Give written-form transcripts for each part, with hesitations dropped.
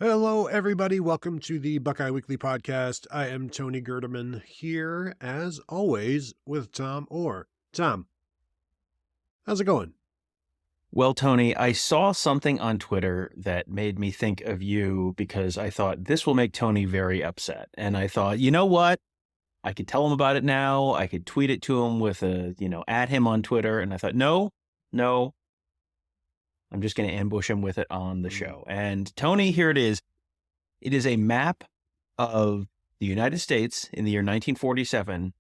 Hello, everybody. Welcome to the Buckeye Weekly Podcast. I am Tony Gerdeman here, as always, with Tom Orr. Tom, how's it going? Well, Tony, I saw something on Twitter that made me think of you because I thought this will make Tony very upset. And I thought, you know what? I could tell him about it now. I could tweet it to him with at him on Twitter. And I thought, no, I'm just going to ambush him with it on the show. And Tony, here it is. It is a map of the United States in the year 1947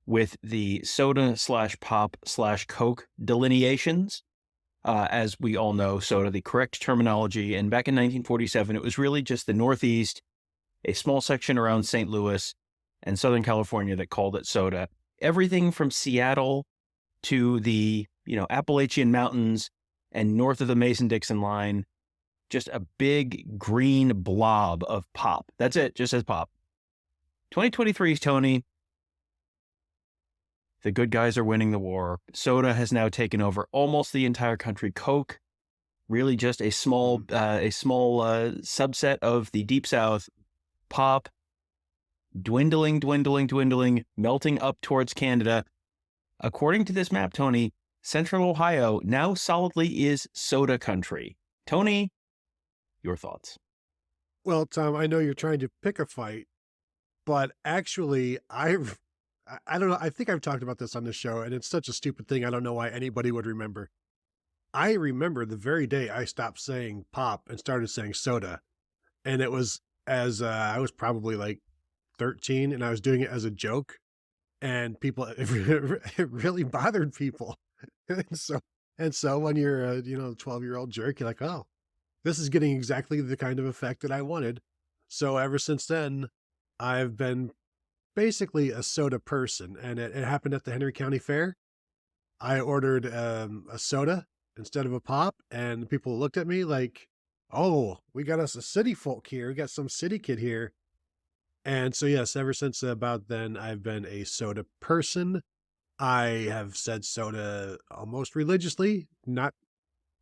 with the soda/pop/Coke delineations. As we all know, soda, the correct terminology. And back in 1947, it was really just the Northeast, a small section around St. Louis and Southern California that called it soda. Everything from Seattle to the, Appalachian Mountains and north of the Mason-Dixon line, just a big green blob of pop. That's it, just says pop. 2023's Tony. The good guys are winning the war. Soda has now taken over almost the entire country. Coke, really just a small subset of the Deep South. Pop, dwindling, melting up towards Canada. According to this map, Tony, Central Ohio now solidly is soda country. Tony, your thoughts? Well, Tom, I know you're trying to pick a fight, but actually, I don't know. I think I've talked about this on the show, and it's such a stupid thing. I don't know why anybody would remember. I remember the very day I stopped saying pop and started saying soda. And it was as I was probably like 13 and I was doing it as a joke. And people, it really bothered people. And so when you're a 12-year-old jerk, you're like, oh, this is getting exactly the kind of effect that I wanted. So ever since then, I've been basically a soda person, and it happened at the Henry County Fair. I ordered a soda instead of a pop, and people looked at me like, oh, we got us a city folk here. We got some city kid here. And so, yes, ever since about then, I've been a soda person. I have said soda almost religiously, not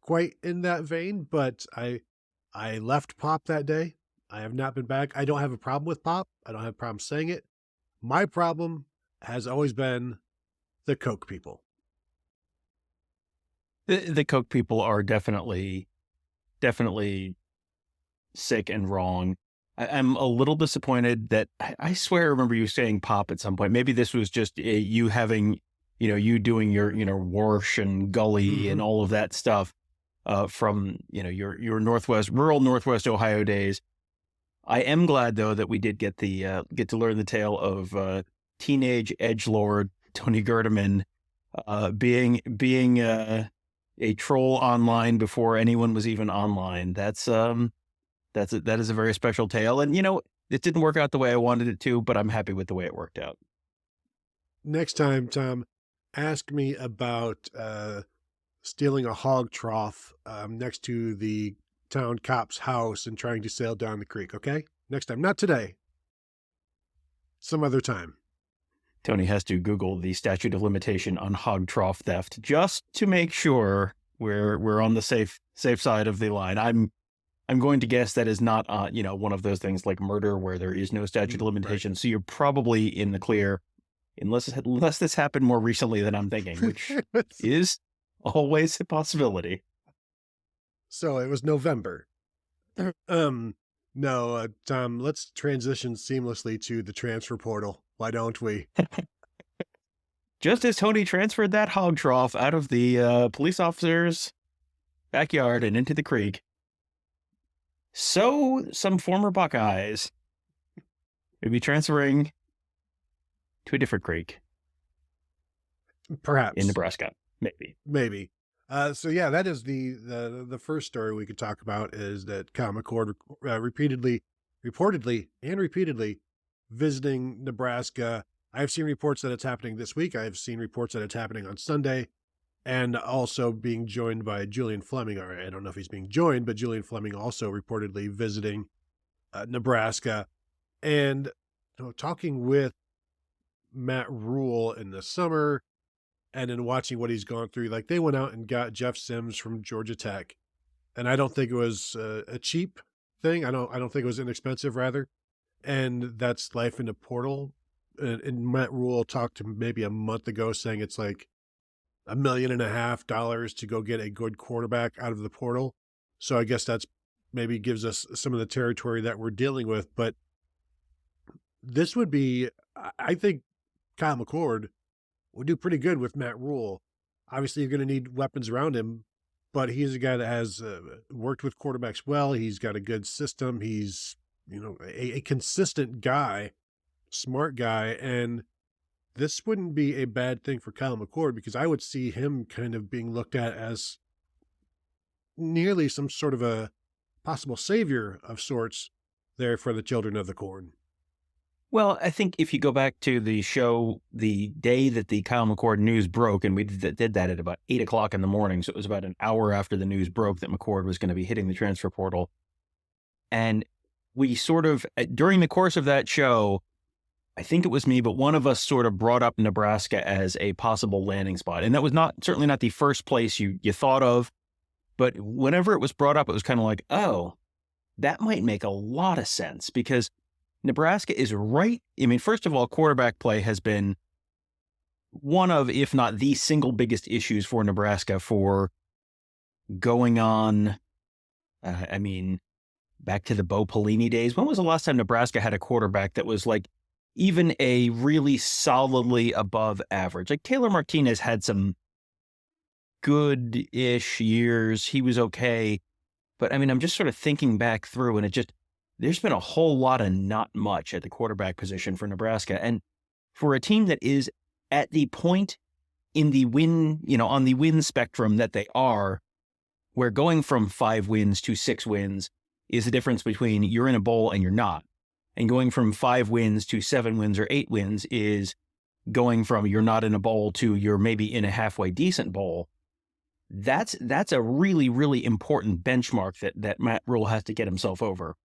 quite in that vein, but I left pop that day. I have not been back. I don't have a problem with pop. I don't have a problem saying it. My problem has always been the Coke people. The Coke people are definitely sick and wrong. I'm a little disappointed that I swear I remember you saying pop at some point. Maybe this was just you having, you doing your, Warsh and Gully and all of that stuff from, your rural Northwest Ohio days. I am glad, though, that we did get to learn the tale of teenage edgelord Tony Gerdeman being a troll online before anyone was even online. That is a very special tale, and it didn't work out the way I wanted it to, but I'm happy with the way it worked out. Next time, Tom, ask me about stealing a hog trough next to the town cop's house and trying to sail down the creek, okay? Next time. Not today. Some other time. Tony has to Google the statute of limitation on hog trough theft just to make sure we're on the safe side of the line. I'm going to guess that is not one of those things like murder where there is no statute of limitation. Right. So you're probably in the clear unless this happened more recently than I'm thinking, which is always a possibility. So it was November. No, Tom, let's transition seamlessly to the transfer portal. Why don't we? Just as Tony transferred that hog trough out of the police officer's backyard and into the creek, so some former Buckeyes would be transferring to a different creek. Perhaps. In Nebraska. Maybe. So yeah, that is the first story we could talk about is that Kyle McCord repeatedly visiting Nebraska. I've seen reports that it's happening this week. I've seen reports that it's happening on Sunday, and also being joined by Julian Fleming. Or I don't know if he's being joined, but Julian Fleming also reportedly visiting Nebraska, and talking with Matt Rule in the summer. And then watching what he's gone through, like they went out and got Jeff Sims from Georgia Tech. And I don't think it was a cheap thing. I don't think it was inexpensive, rather. And that's life in the portal. And Matt Rule talked to maybe a month ago saying it's like $1.5 million to go get a good quarterback out of the portal. So I guess that's maybe gives us some of the territory that we're dealing with. But this would be, I think Kyle McCord would do pretty good with Matt Rule. Obviously, you're going to need weapons around him, but he's a guy that has worked with quarterbacks well. He's got a good system. He's, a consistent guy, smart guy. And this wouldn't be a bad thing for Kyle McCord, because I would see him kind of being looked at as nearly some sort of a possible savior of sorts there for the children of the corn. Well, I think if you go back to the show, the day that the Kyle McCord news broke, and we did that at about 8 o'clock in the morning. So it was about an hour after the news broke that McCord was going to be hitting the transfer portal. And we sort of, during the course of that show, I think it was me, but one of us sort of brought up Nebraska as a possible landing spot. And that was certainly not the first place you thought of. But whenever it was brought up, it was kind of like, oh, that might make a lot of sense, because Nebraska is right. I mean, first of all, quarterback play has been one of, if not the single biggest issues for Nebraska for going on. Back to the Bo Pelini days. When was the last time Nebraska had a quarterback that was like even a really solidly above average? Like Taylor Martinez had some good-ish years. He was okay. But I mean, I'm just sort of thinking back through, and there's been a whole lot of not much at the quarterback position for Nebraska. And for a team that is at the point in the win, on the win spectrum that they are, where going from 5 wins to 6 wins is the difference between you're in a bowl and you're not. And going from 5 wins to 7 wins or 8 wins is going from you're not in a bowl to you're maybe in a halfway decent bowl. That's a really, really important benchmark that Matt Rule has to get himself over.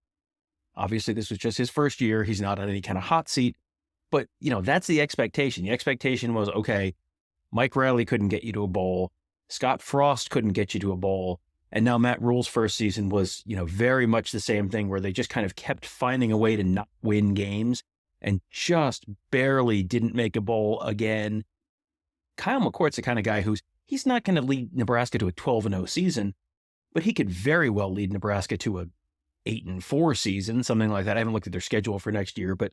Obviously, this was just his first year. He's not on any kind of hot seat. But, that's the expectation. The expectation was, okay, Mike Riley couldn't get you to a bowl. Scott Frost couldn't get you to a bowl. And now Matt Rule's first season was, very much the same thing, where they just kind of kept finding a way to not win games and just barely didn't make a bowl again. Kyle McCord's the kind of guy he's not going to lead Nebraska to a 12-0 season, but he could very well lead Nebraska to a 8-4 season, something like that. I haven't looked at their schedule for next year, but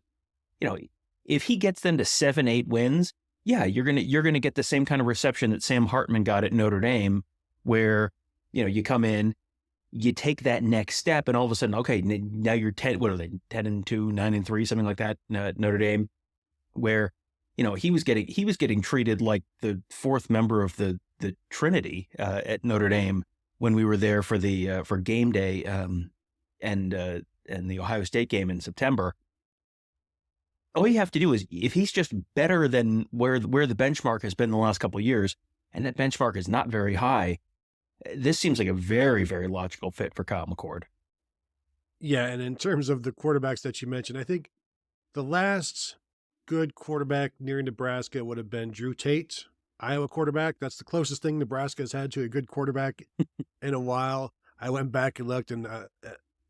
if he gets them to 7-8 wins, yeah, you're gonna get the same kind of reception that Sam Hartman got at Notre Dame, where you come in, you take that next step, and all of a sudden, okay, now you're 10. What are they? 10-2, 9-3, something like that. At Notre Dame, where he was getting treated like the fourth member of the Trinity at Notre Dame when we were there for the for game day and the Ohio State game in September. All you have to do is, if he's just better than where the benchmark has been the last couple of years, and that benchmark is not very high, this seems like a very, very logical fit for Kyle McCord. Yeah, and in terms of the quarterbacks that you mentioned, I think the last good quarterback near Nebraska would have been Drew Tate, Iowa quarterback. That's the closest thing Nebraska has had to a good quarterback in a while. I went back and looked, and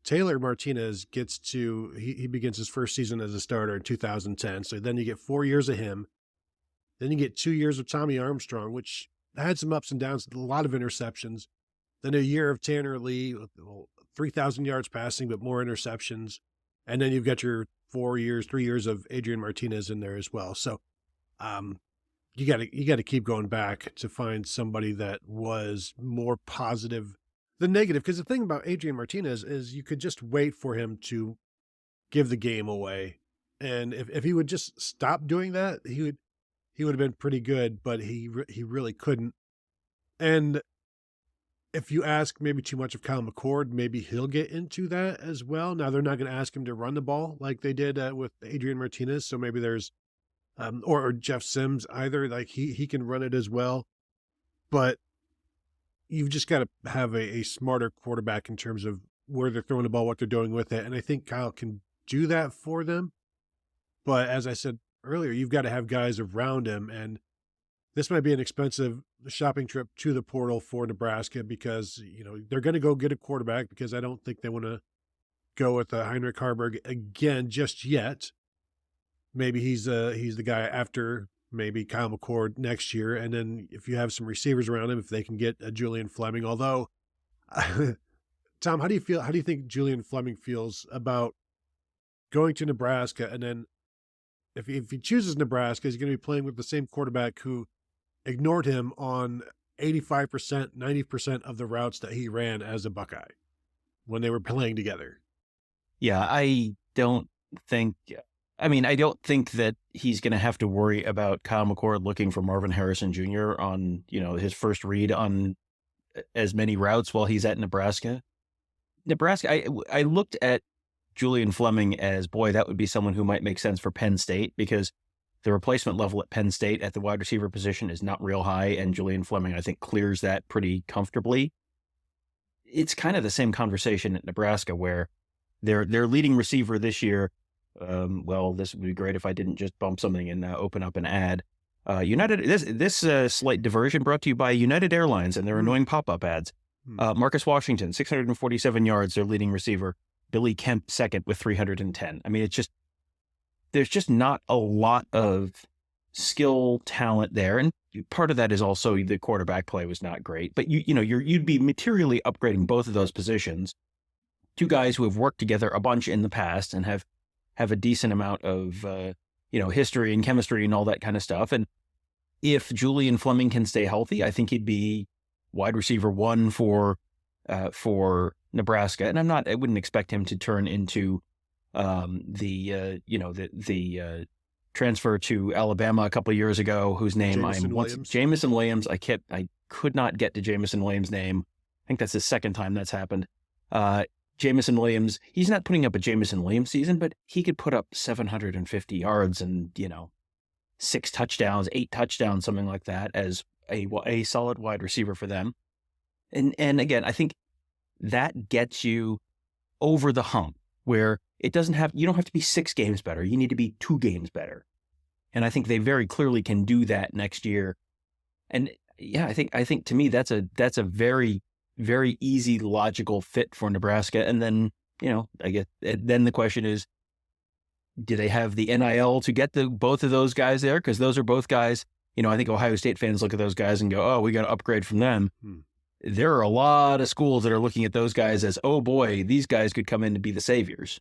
Taylor Martinez he begins his first season as a starter in 2010. So then you get 4 years of him. Then you get 2 years of Tommy Armstrong, which had some ups and downs, a lot of interceptions. Then a year of Tanner Lee, 3,000 yards passing, but more interceptions. And then you've got your 3 years of Adrian Martinez in there as well. So you got to keep going back to find somebody that was more positive than negative. Because the thing about Adrian Martinez is you could just wait for him to give the game away. And if he would just stop doing that, he would have been pretty good, but he really couldn't. And if you ask maybe too much of Kyle McCord, maybe he'll get into that as well. Now, they're not going to ask him to run the ball like they did with Adrian Martinez. So maybe there's, or Jeff Sims either, like he can run it as well. But you've just got to have a smarter quarterback in terms of where they're throwing the ball, what they're doing with it. And I think Kyle can do that for them. But as I said earlier, you've got to have guys around him. And this might be an expensive shopping trip to the portal for Nebraska, because, they're going to go get a quarterback, because I don't think they want to go with Heinrich Harburg again just yet. Maybe he's the guy after maybe Kyle McCord next year. And then if you have some receivers around him, if they can get a Julian Fleming, although Tom, how do you think Julian Fleming feels about going to Nebraska? And then if he chooses Nebraska, he's going to be playing with the same quarterback who ignored him on 85%, 90% of the routes that he ran as a Buckeye when they were playing together. Yeah, I don't think that he's going to have to worry about Kyle McCord looking for Marvin Harrison Jr. on, his first read on as many routes while he's at Nebraska. I looked at Julian Fleming as, boy, that would be someone who might make sense for Penn State, because the replacement level at Penn State at the wide receiver position is not real high, and Julian Fleming, I think, clears that pretty comfortably. It's kind of the same conversation at Nebraska, where their leading receiver this year, this would be great if I didn't just bump something and open up an ad. This slight diversion brought to you by United Airlines and their annoying pop-up ads. Marcus Washington, 647 yards, their leading receiver. Billy Kemp second with 310. I mean, there's just not a lot of skill talent there. And part of that is also the quarterback play was not great, but you'd be materially upgrading both of those positions. Two guys who have worked together a bunch in the past and have a decent amount of, history and chemistry and all that kind of stuff. And if Julian Fleming can stay healthy, I think he'd be wide receiver one for Nebraska. And I wouldn't expect him to turn into the transfer to Alabama a couple of years ago, whose name Jameson Williams. I could not get to Jameson Williams' name. I think that's the second time that's happened. Jameson Williams, he's not putting up a Jameson Williams season, but he could put up 750 yards and, 6 touchdowns, 8 touchdowns, something like that, as a solid wide receiver for them. And again, I think that gets you over the hump, where you don't have to be 6 games better. You need to be 2 games better. And I think they very clearly can do that next year. And yeah, I think to me, that's a very, very easy, logical fit for Nebraska. And then, then the question is, do they have the NIL to get both of those guys there? Because those are both guys, I think Ohio State fans look at those guys and go, oh, we got to upgrade from them. There are a lot of schools that are looking at those guys as, oh boy, these guys could come in to be the saviors.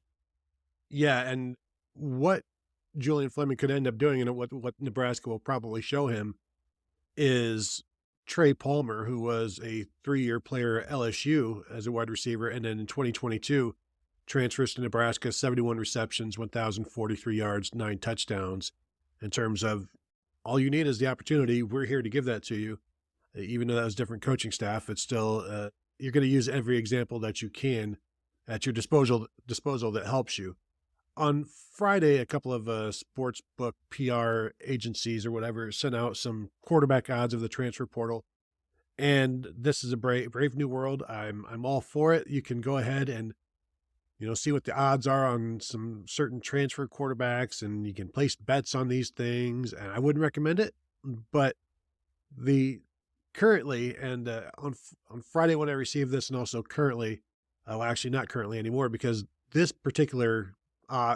Yeah, and what Julian Fleming could end up doing, and what Nebraska will probably show him, is Trey Palmer, who was a 3-year player at LSU as a wide receiver, and then in 2022 transfers to Nebraska, 71 receptions, 1,043 yards, 9 touchdowns. In terms of, all you need is the opportunity. We're here to give that to you. Even though that was different coaching staff, it's still, you're going to use every example that you can at your disposal that helps you. On Friday, a couple of sports book PR agencies or whatever sent out some quarterback odds of the transfer portal. And this is a brave new world. I'm all for it. You can go ahead and, see what the odds are on some certain transfer quarterbacks, and you can place bets on these things. And I wouldn't recommend it, but currently, and on Friday when I received this, and also currently, actually not currently anymore, because this particular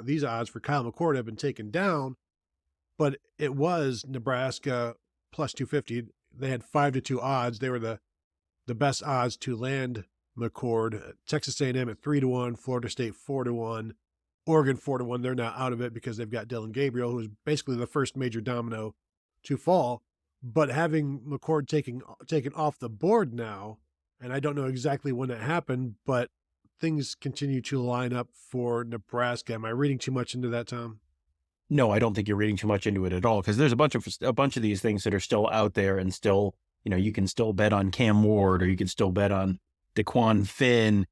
these odds for Kyle McCord have been taken down, but it was Nebraska plus 250. They had 5-2 odds. They were the best odds to land McCord. Texas A&M at 3-1, Florida State 4-1, Oregon 4-1. They're now out of it because they've got Dylan Gabriel, who's basically the first major domino to fall. But having McCord taken off the board now, and I don't know exactly when it happened, but things continue to line up for Nebraska. Am I reading too much into that, Tom? No, I don't think you're reading too much into it at all, because there's a bunch of these things that are still out there, and still, you can still bet on Cam Ward, or you can still bet on DeQuan Finn.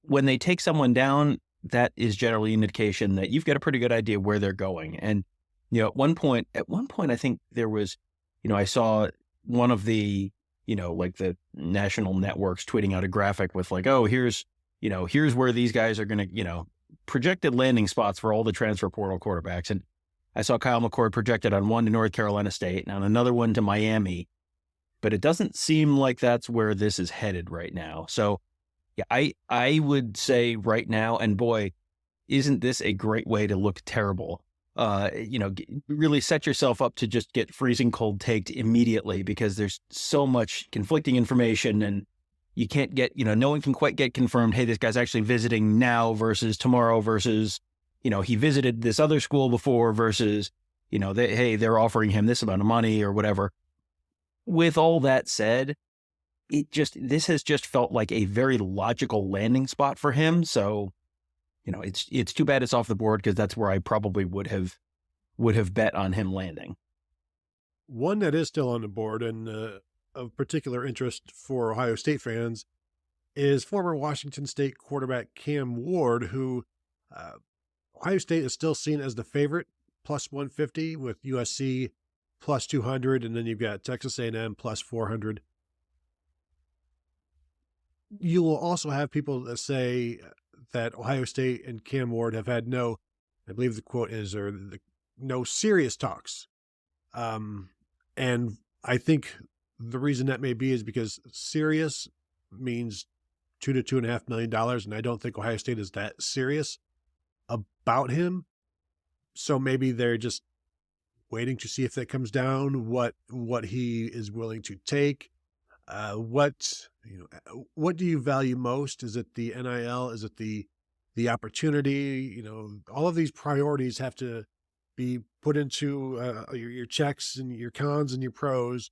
When they take someone down, that is generally an indication that you've got a pretty good idea where they're going. And at one point, I think there was, I saw one of the, like the national networks tweeting out a graphic with like, oh, here's where these guys are going to, projected landing spots for all the transfer portal quarterbacks. And I saw Kyle McCord projected on one to North Carolina State and on another one to Miami, but it doesn't seem like that's where this is headed right now. So Yeah, I would say right now, and boy, isn't this a great way to look terrible? Really set yourself up to just get freezing cold taked immediately, because there's so much conflicting information, and you can't get, no one can quite get confirmed, hey, this guy's actually visiting now versus tomorrow versus, he visited this other school before versus, they're offering him this amount of money or whatever. With all that said, this has just felt like a very logical landing spot for him. So, it's too bad it's off the board, because that's where I probably would have bet on him landing. One that is still on the board and of particular interest for Ohio State fans is former Washington State quarterback Cam Ward, who Ohio State is still seen as the favorite, plus 150, with USC plus 200, and then you've got Texas A&M plus 400. You will also have people that say that Ohio State and Cam Ward have had no, I believe the quote is, no serious talks. And I think the reason that may be is because serious means $2 to $2.5 million, and I don't think Ohio State is that serious about him. So maybe they're just waiting to see if that comes down, what he is willing to take. What do you value most? Is it the NIL? Is it the opportunity? All of these priorities have to be put into your checks and your cons and your pros.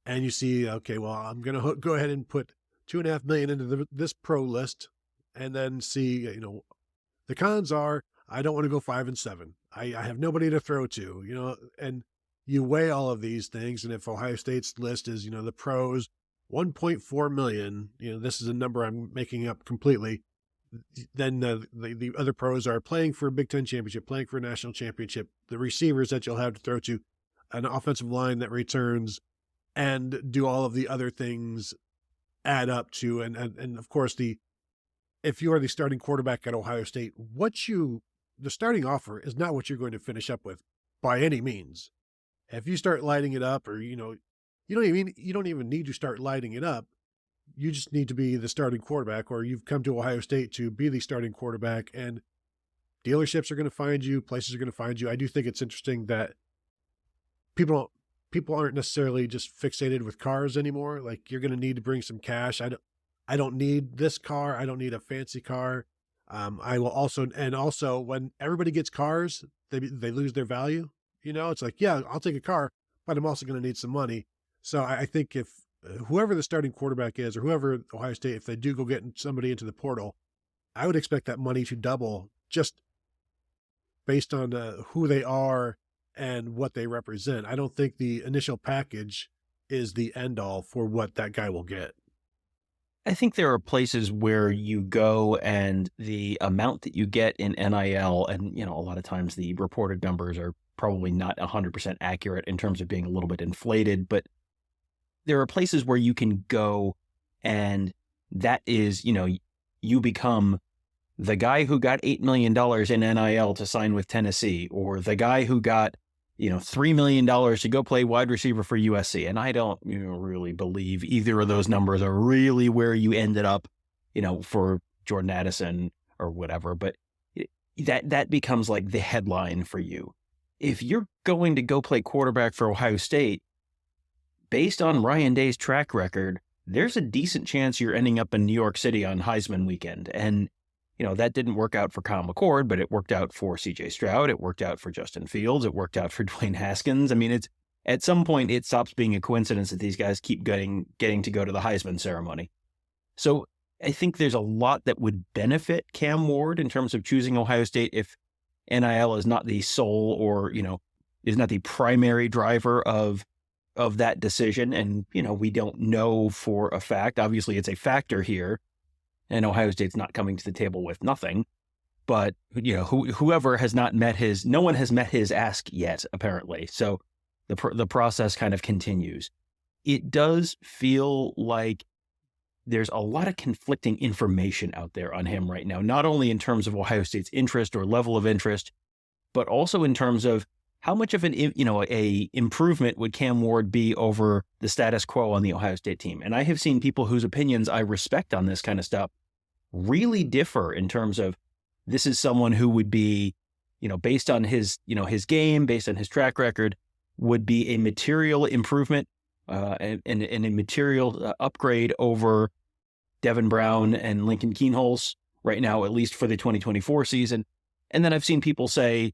And you see, okay, well, I'm going to go ahead and put $2.5 million into this pro list, and then see, the cons are, I don't want to go 5-7. I have nobody to throw to, and you weigh all of these things. And if Ohio State's list is, the pros, 1.4 million, this is a number I'm making up completely. Then the other pros are playing for a Big Ten championship, playing for a national championship, the receivers that you'll have to throw to, an offensive line that returns, and do all of the other things add up to. And of course, if you are the starting quarterback at Ohio State, the starting offer is not what you're going to finish up with by any means. If you start lighting it up, or, you don't even need to start lighting it up. You just need to be the starting quarterback, or you've come to Ohio State to be the starting quarterback, and dealerships are going to find you, places are going to find you. I do think it's interesting that people aren't necessarily just fixated with cars anymore. Like, you're going to need to bring some cash. I don't need this car. I don't need a fancy car. I will also when everybody gets cars, they lose their value. It's like, yeah, I'll take a car, but I'm also going to need some money. So I think if whoever the starting quarterback is, or whoever Ohio State, if they do go get somebody into the portal, I would expect that money to double, just based on who they are and what they represent. I don't think the initial package is the end all for what that guy will get. I think there are places where you go and the amount that you get in NIL, and, a lot of times the reported numbers are probably not 100% accurate in terms of being a little bit inflated, but there are places where you can go, and that is, you become the guy who got $8 million in NIL to sign with Tennessee, or the guy who got, $3 million to go play wide receiver for USC. And I don't really believe either of those numbers are really where you ended up, for Jordan Addison or whatever. But that becomes like the headline for you. If you're going to go play quarterback for Ohio State, based on Ryan Day's track record, there's a decent chance you're ending up in New York City on Heisman weekend. And, that didn't work out for Kyle McCord, but it worked out for CJ Stroud. It worked out for Justin Fields. It worked out for Dwayne Haskins. I mean, at some point it stops being a coincidence that these guys keep getting to go to the Heisman ceremony. So I think there's a lot that would benefit Cam Ward in terms of choosing Ohio State if NIL is not the sole, or, is not the primary driver of that decision. And, we don't know for a fact. Obviously, it's a factor here, and Ohio State's not coming to the table with nothing. But, whoever has not met no one has met his ask yet, apparently. So the process kind of continues. It does feel like there's a lot of conflicting information out there on him right now, not only in terms of Ohio State's interest or level of interest, but also in terms of how much of a improvement would Cam Ward be over the status quo on the Ohio State team. And I have seen people whose opinions I respect on this kind of stuff really differ in terms of this is someone who would be, based on his game, based on his track record, would be a material improvement and a material upgrade over Devin Brown and Lincoln Kienholz right now, at least for the 2024 season. And then I've seen people say,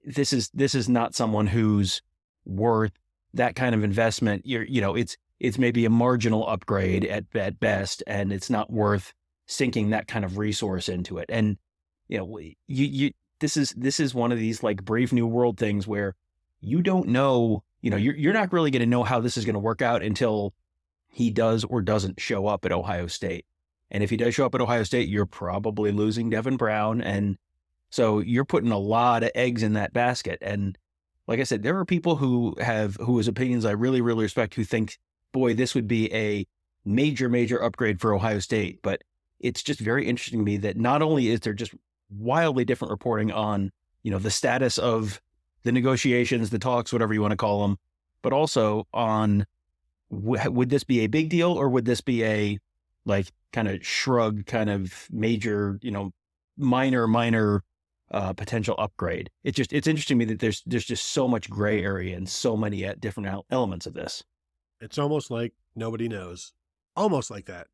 this is not someone who's worth that kind of investment. It's maybe a marginal upgrade at best, and it's not worth sinking that kind of resource into it. And this is one of these like Brave New World things where you don't know, you're not really going to know how this is going to work out until he does or doesn't show up at Ohio State. And if he does show up at Ohio State, you're probably losing Devin Brown. And so you're putting a lot of eggs in that basket. And like I said, there are people whose opinions I really, really respect, who think, boy, this would be a major, major upgrade for Ohio State. But it's just very interesting to me that not only is there just wildly different reporting on, the status of the negotiations, the talks, whatever you want to call them, but also on would this be a big deal, or would this be a like kind of shrug, kind of major, minor potential upgrade? It's interesting to me that there's just so much gray area and so many different elements of this. It's almost like nobody knows. Almost like that.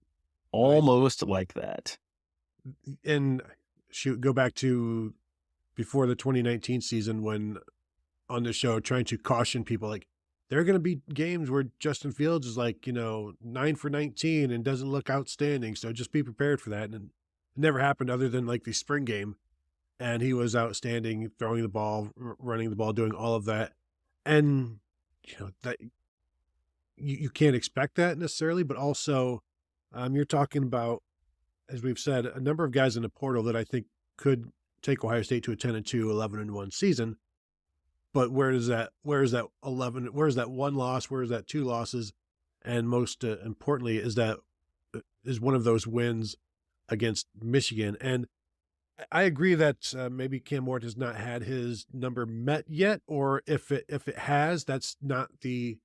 Almost like that. And go back to before the 2019 season, when on the show trying to caution people, like, there are going to be games where Justin Fields is like, 9 for 19 and doesn't look outstanding. So just be prepared for that. And it never happened other than like the spring game. And he was outstanding, throwing the ball, running the ball, doing all of that. And, that you can't expect that necessarily, but also you're talking about, as we've said, a number of guys in the portal that I think could take Ohio State to a 10-2, 11-1 season. But where is that 11? Where is that one loss? Where is that two losses? And most importantly, is one of those wins against Michigan. And I agree that maybe Cam Ward has not had his number met yet, or if it has, that's not the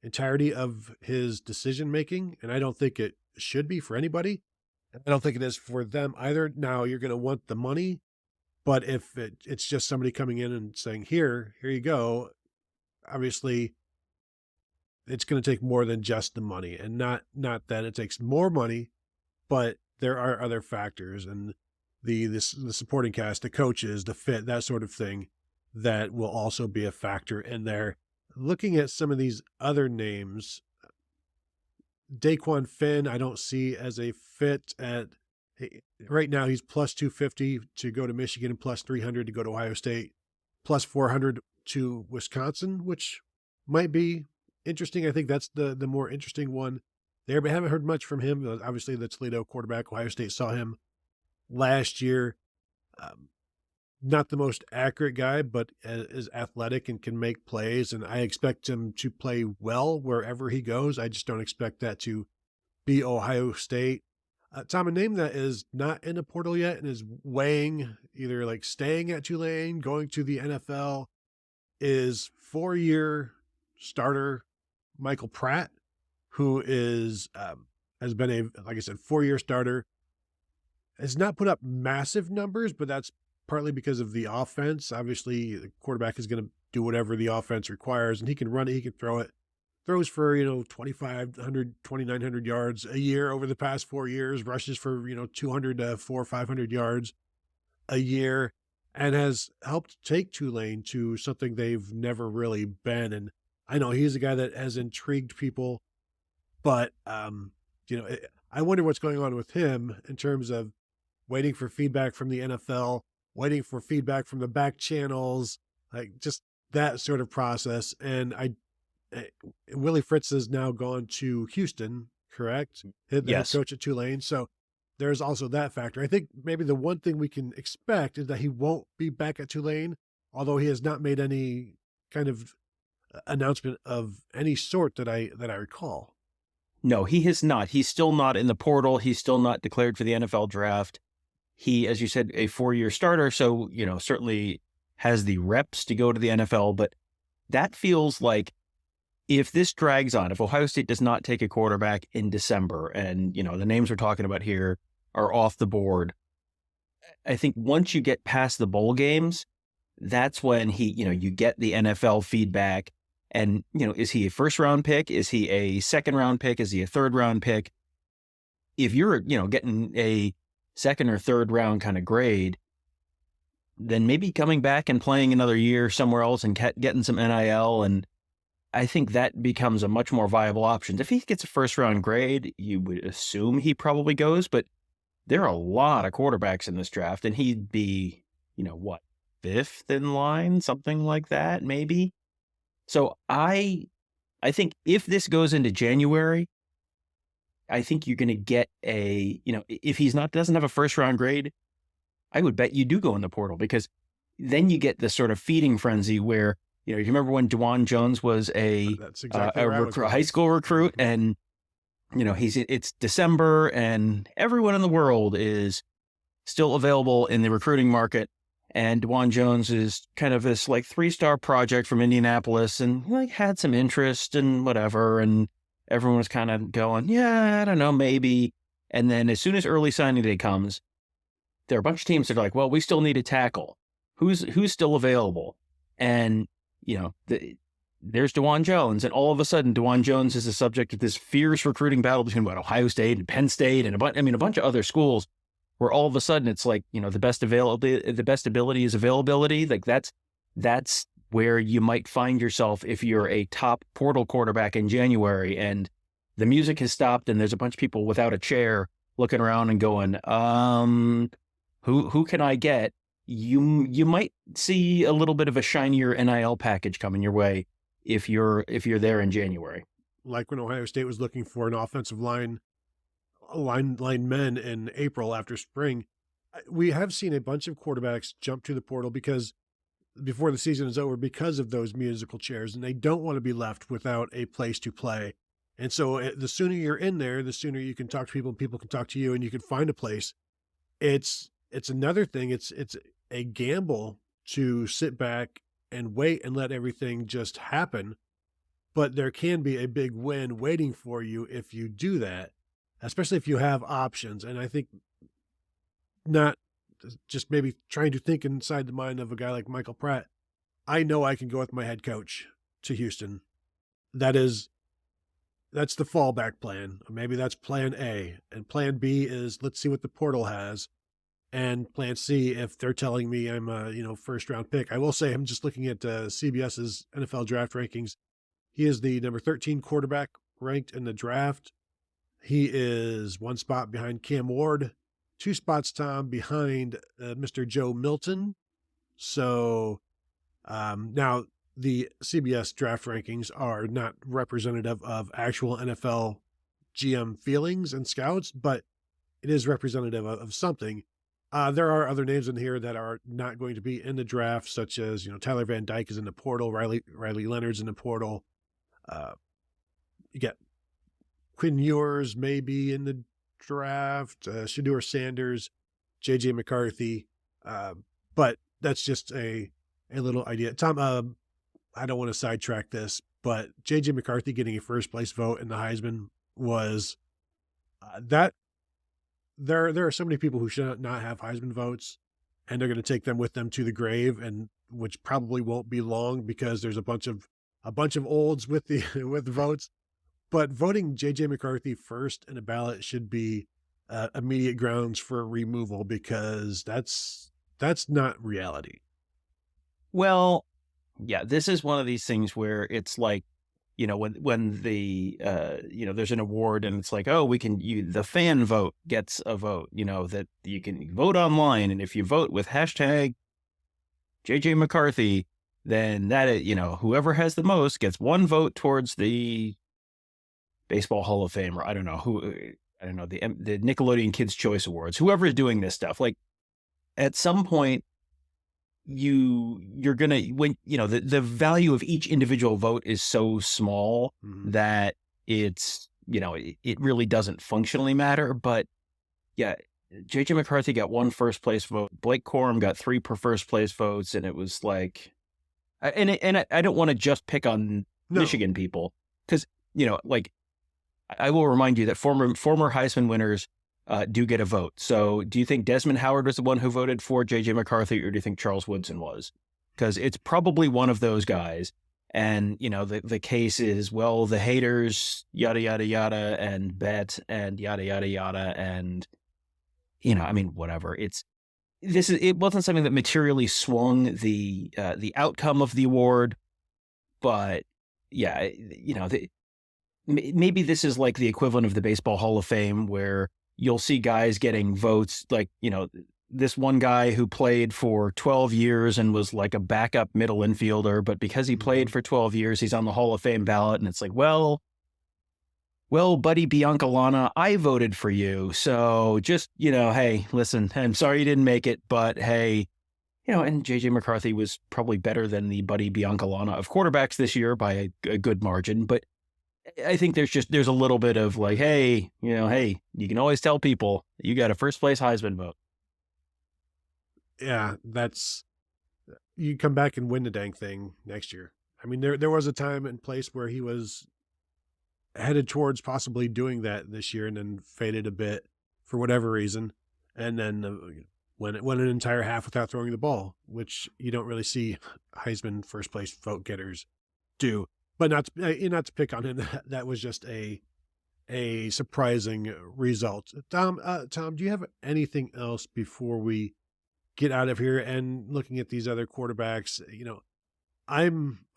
entirety of his decision making. And I don't think it should be for anybody. I don't think it is for them either. Now you're going to want the money. But if it's just somebody coming in and saying, here you go, obviously it's going to take more than just the money, and not that it takes more money, but there are other factors, and the supporting cast, the coaches, the fit, that sort of thing, that will also be a factor in there. Looking at some of these other names, Daquan Finn, I don't see as a fit at. Right now, he's plus 250 to go to Michigan and plus 300 to go to Ohio State, plus 400 to Wisconsin, which might be interesting. I think that's the more interesting one there, but I haven't heard much from him. Obviously, the Toledo quarterback, Ohio State saw him last year. Not the most accurate guy, but is athletic and can make plays, and I expect him to play well wherever he goes. I just don't expect that to be Ohio State. Tom, a name that is not in the portal yet and is weighing either like staying at Tulane, going to the NFL, is 4-year starter Michael Pratt, who has been like I said, 4-year starter. Has not put up massive numbers, but that's partly because of the offense. Obviously, the quarterback is going to do whatever the offense requires, and he can run it, he can throw it. Throws for, 2,500, 2,900 yards a year over the past 4 years, rushes for, 200 to 400 or 500 yards a year, and has helped take Tulane to something they've never really been. And I know he's a guy that has intrigued people, but, I wonder what's going on with him in terms of waiting for feedback from the NFL, waiting for feedback from the back channels, like just that sort of process. And Willie Fritz has now gone to Houston, correct? The head coach at Tulane. So there's also that factor. I think maybe the one thing we can expect is that he won't be back at Tulane, although he has not made any kind of announcement of any sort that I recall. No, he has not. He's still not in the portal. He's still not declared for the NFL draft. He, as you said, a 4-year starter. So, certainly has the reps to go to the NFL, but that feels like, if this drags on, if Ohio State does not take a quarterback in December, and, the names we're talking about here, are off the board. I think once you get past the bowl games, that's when you get the NFL feedback. And, is he a first round pick? Is he a second round pick? Is he a third round pick? If you're, getting a second or third round kind of grade, then maybe coming back and playing another year somewhere else and getting some NIL. And I think that becomes a much more viable option. If he gets a first round grade, you would assume he probably goes, but there are a lot of quarterbacks in this draft, and he'd be, fifth in line, something like that, maybe. So I think if this goes into January, I think you're going to get if doesn't have a first round grade, I would bet you do go in the portal, because then you get this sort of feeding frenzy where, you remember when DeJuan Jones was a high school recruit, and it's December and everyone in the world is still available in the recruiting market. And DeJuan Jones is kind of this 3-star project from Indianapolis, and had some interest and whatever. And everyone was kind of going, yeah, I don't know, maybe. And then as soon as early signing day comes, there are a bunch of teams that are like, well, we still need a tackle. Who's still available? And, there's DeJuan Jones, and all of a sudden, DeJuan Jones is the subject of this fierce recruiting battle between Ohio State and Penn State and a bunch of other schools, where all of a sudden it's the best ability is availability. That's where you might find yourself if you're a top portal quarterback in January, and the music has stopped, and there's a bunch of people without a chair looking around and going, who can I get? You might see a little bit of a shinier NIL package coming your way if you're there in January. Like when Ohio State was looking for an offensive linemen in April after spring. We have seen a bunch of quarterbacks jump to the portal before the season is over because of those musical chairs, and they don't want to be left without a place to play. And so the sooner you're in there, the sooner you can talk to people, and people can talk to you, and you can find a place. It's another thing. It's a gamble to sit back and wait and let everything just happen. But there can be a big win waiting for you if you do that, especially if you have options. And I think not just maybe trying to think inside the mind of a guy like Michael Pratt. I know I can go with my head coach to Houston. That's the fallback plan. Or maybe that's plan A. And plan B is, let's see what the portal has. And plan C, if they're telling me I'm a first round pick. I will say, I'm just looking at CBS's NFL draft rankings. He is the number 13 quarterback ranked in the draft. He is 1 spot behind Cam Ward, 2 spots, Tom, behind Mr. Joe Milton. So now the CBS draft rankings are not representative of actual NFL GM feelings and scouts, but it is representative of something. There are other names in here that are not going to be in the draft, such as, Tyler Van Dyke is in the portal, Riley Leonard's in the portal. You get Quinn Ewers maybe in the draft, Shedeur Sanders, J.J. McCarthy. But that's just a little idea. Tom, I don't want to sidetrack this, but J.J. McCarthy getting a first place vote in the Heisman was that. There are so many people who should not have Heisman votes, and they're going to take them with them to the grave, and which probably won't be long because there's a bunch of olds with with votes. But voting J.J. McCarthy first in a ballot should be immediate grounds for removal, because that's not reality. Well, yeah, this is one of these things where it's like, when the, there's an award and it's like, oh, the fan vote gets a vote, that you can vote online. And if you vote with hashtag JJ McCarthy, then that, whoever has the most gets 1 vote towards the Baseball Hall of Fame, or I don't know, the Nickelodeon Kids' Choice Awards, whoever is doing this stuff. Like, at some point, you're gonna, when the value of each individual vote is so small that it's it really doesn't functionally matter. But yeah, JJ McCarthy got 1 first place vote. Blake Corum got 3 first place votes, and it was like, and I don't want to just pick on Michigan people, because I will remind you that former Heisman winners do get a vote. So do you think Desmond Howard was the one who voted for J.J. McCarthy, or do you think Charles Woodson was? Because it's probably one of those guys. And, the case is, well, the haters, yada, yada, yada, and bet, and yada, yada, yada. And, whatever. It wasn't something that materially swung the outcome of the award. But yeah, maybe this is like the equivalent of the Baseball Hall of Fame, where you'll see guys getting votes like, this one guy who played for 12 years and was like a backup middle infielder, but because he played for 12 years, he's on the Hall of Fame ballot. And it's like, well, buddy Biancalana, I voted for you. So just, hey, listen, I'm sorry you didn't make it, but hey, and J.J. McCarthy was probably better than the buddy Biancalana of quarterbacks this year by a good margin. But I think there's a little bit of like, hey, you can always tell people you got a first place Heisman vote. Yeah, you come back and win the dang thing next year. I mean, there was a time and place where he was headed towards possibly doing that this year, and then faded a bit for whatever reason, and then went an entire half without throwing the ball, which you don't really see Heisman first place vote getters do. But not to pick on him, that was just a surprising result. Tom, do you have anything else before we get out of here? And looking at these other quarterbacks, I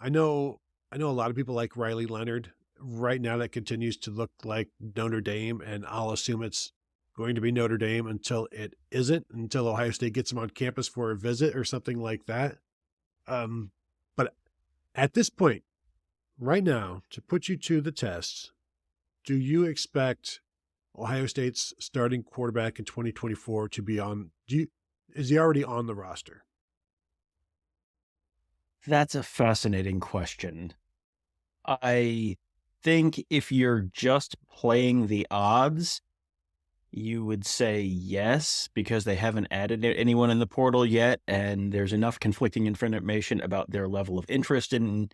know a lot of people like Riley Leonard right now. That continues to look like Notre Dame, and I'll assume it's going to be Notre Dame until it isn't, until Ohio State gets him on campus for a visit or something like that. But at this point, right now, to put you to the test, do you expect Ohio State's starting quarterback in 2024 to be on? Is he already on the roster? That's a fascinating question. I think if you're just playing the odds, you would say yes, because they haven't added anyone in the portal yet, and there's enough conflicting information about their level of interest in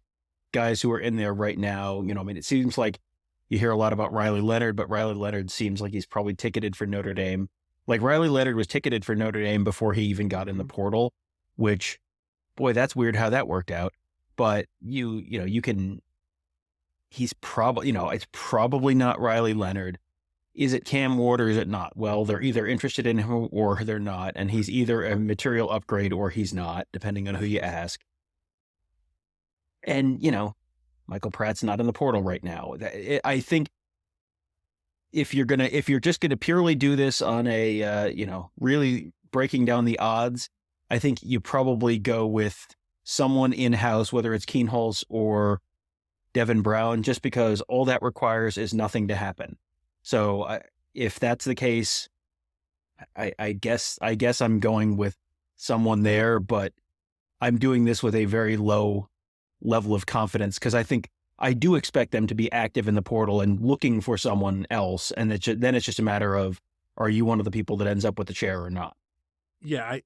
guys who are in there right now. It seems like you hear a lot about Riley Leonard, but Riley Leonard seems like he's probably ticketed for Notre Dame. Like Riley Leonard was ticketed for Notre Dame before he even got in the portal, which, boy, that's weird how that worked out. But he's probably, it's probably not Riley Leonard. Is it Cam Ward or is it not? Well, they're either interested in him or they're not. And he's either a material upgrade or he's not, depending on who you ask. And, Michael Pratt's not in the portal right now. I think if you're just gonna purely do this on a, really breaking down the odds, I think you probably go with someone in-house, whether it's Keenholz or Devin Brown, just because all that requires is nothing to happen. So if that's the case, I guess I'm going with someone there, but I'm doing this with a very low level of confidence, because I think I do expect them to be active in the portal and looking for someone else. And then it's just a matter of, are you one of the people that ends up with the chair or not? Yeah,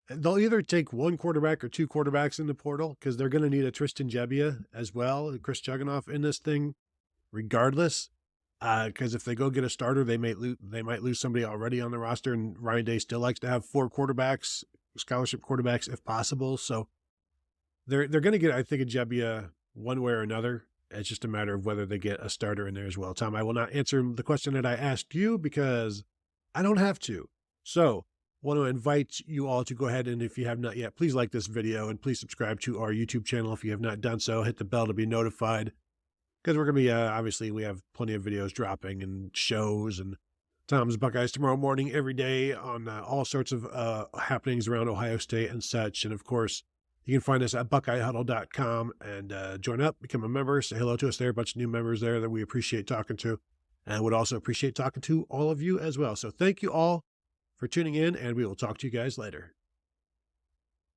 they'll either take one quarterback or two quarterbacks in the portal, because they're going to need a Tristan Gebbia as well, Chris Chuganoff in this thing, regardless. Because if they go get a starter, they might lose somebody already on the roster, and Ryan Day still likes to have 4 quarterbacks, scholarship quarterbacks, if possible. So they're going to get, I think, a Gebbia one way or another. It's just a matter of whether they get a starter in there as well. Tom, I will not answer the question that I asked you because I don't have to. So want to invite you all to go ahead, and if you have not yet, please like this video and please subscribe to our YouTube channel if you have not done so. Hit the bell to be notified, because we're going to be, obviously, we have plenty of videos dropping and shows and Tom's Buckeyes tomorrow morning, every day, on all sorts of happenings around Ohio State and such. And of course, you can find us at BuckeyeHuddle.com and join up, become a member, say hello to us there. A bunch of new members there that we appreciate talking to, and would also appreciate talking to all of you as well. So thank you all for tuning in, and we will talk to you guys later.